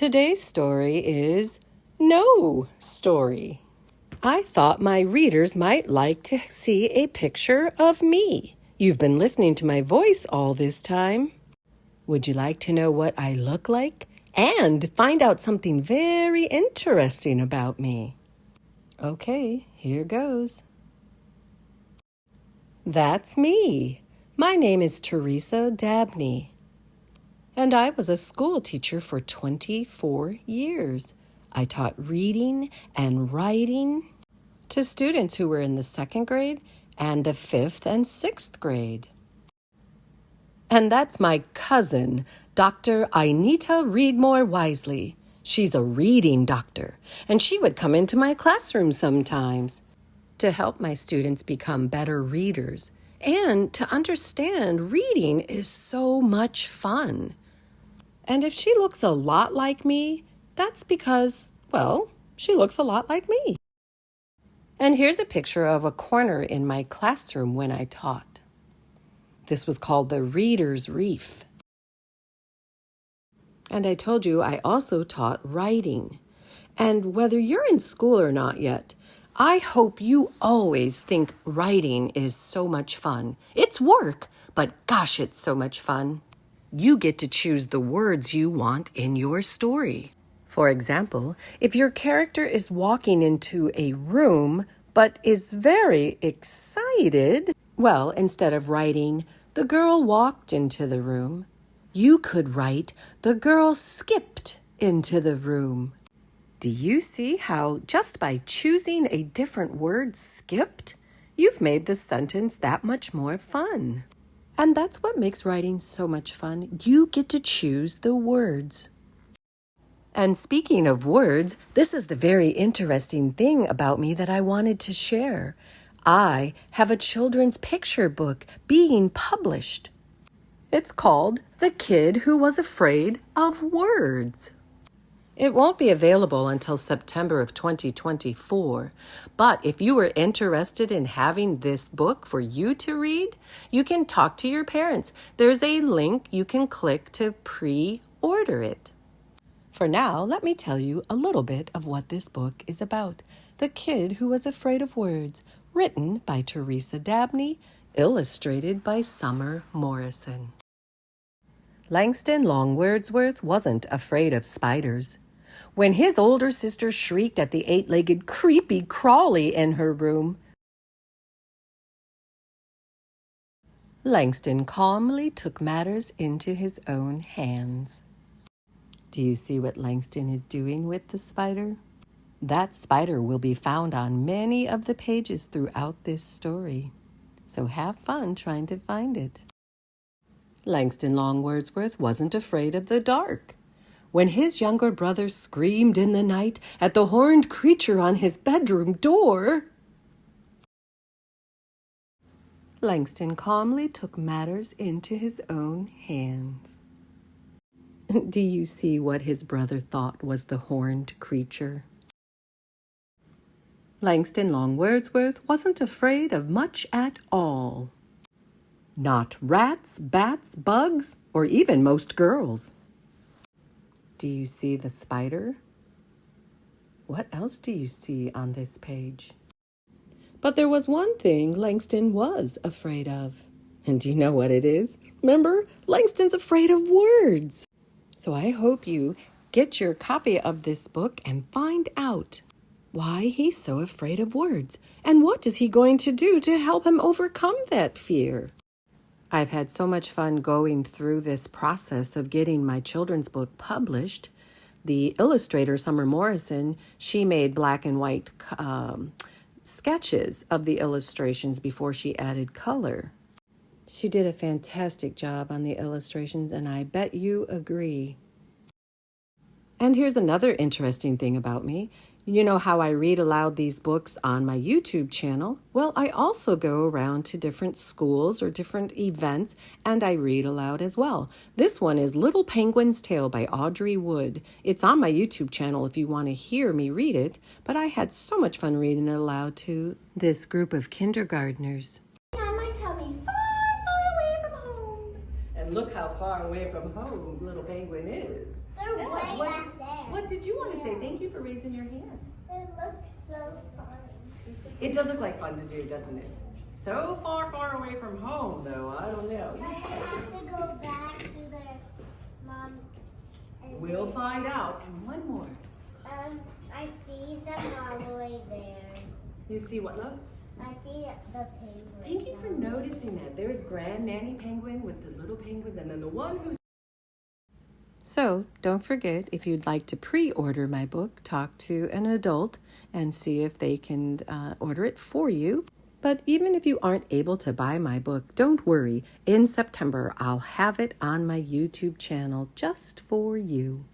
Today's story is No Story. I thought my readers might like to see a picture of me. You've been listening to my voice all this time. Would you like to know what I look like and find out something very interesting about me? Okay, here goes. That's me. My name is Teresa Dabney. And I was a school teacher for 24 years. I taught reading and writing to students who were in the second grade and the fifth and sixth grade. And that's my cousin, Dr. Inita Reedmore Wisely. She's a reading doctor, and she would come into my classroom sometimes to help my students become better readers and to understand reading is so much fun. And if she looks a lot like me, that's because, well, she looks a lot like me. And here's a picture of a corner in my classroom when I taught. This was called the Reader's Reef. And I told you I also taught writing. And whether you're in school or not yet, I hope you always think writing is so much fun. It's work, but gosh, it's so much fun. You get to choose the words you want in your story. For example, if your character is walking into a room but is very excited, well, instead of writing, "The girl walked into the room," you could write, "The girl skipped into the room." Do you see how just by choosing a different word, skipped, you've made the sentence that much more fun? And that's what makes writing so much fun. You get to choose the words. And speaking of words, this is the very interesting thing about me that I wanted to share. I have a children's picture book being published. It's called The Kid Who Was Afraid of Words. It won't be available until September of 2024, but if you are interested in having this book for you to read, you can talk to your parents. There's a link you can click to pre-order it. For now, let me tell you a little bit of what this book is about. The Kid Who Was Afraid of Words, written by Teresa Dabney, illustrated by Summer Morrison. Langston Long Wordsworth wasn't afraid of spiders. When his older sister shrieked at the eight-legged creepy crawly in her room, Langston calmly took matters into his own hands. Do you see what Langston is doing with the spider? That spider will be found on many of the pages throughout this story. So have fun trying to find it. Langston Long Wordsworth wasn't afraid of the dark. When his younger brother screamed in the night at the horned creature on his bedroom door, Langston calmly took matters into his own hands. Do you see what his brother thought was the horned creature? Langston Long Wordsworth wasn't afraid of much at all. Not rats, bats, bugs, or even most girls. Do you see the spider? What else do you see on this page? But there was one thing Langston was afraid of. And do you know what it is? Remember, Langston's afraid of words. So I hope you get your copy of this book and find out why he's so afraid of words and what is he going to do to help him overcome that fear. I've had so much fun going through this process of getting my children's book published. The illustrator, Summer Morrison, she made black and white sketches of the illustrations before she added color. She did a fantastic job on the illustrations, and I bet you agree. And here's another interesting thing about me. You know how I read aloud these books on my YouTube channel? Well, I also go around to different schools or different events, and I read aloud as well. This one is Little Penguin's Tale by Audrey Wood. It's on my YouTube channel if you want to hear me read it, but I had so much fun reading it aloud to this group of kindergartners. Mama, tell me far, far away from home. And look how far away from home Little Penguin is. They're way back there. say thank you for raising your hand. It looks so fun. It does look like fun to do, doesn't it? So far, far away from home, though. I don't know. I have to go back to their mom. And We'll find out. And one more. I see them all the way there. You see what, love? I see the penguin. Thank you for noticing that. There's Grand Nanny Penguin with the little penguins, and then the one who's... So, don't forget, if you'd like to pre-order my book, talk to an adult and see if they can order it for you. But even if you aren't able to buy my book, don't worry. In September, I'll have it on my YouTube channel just for you.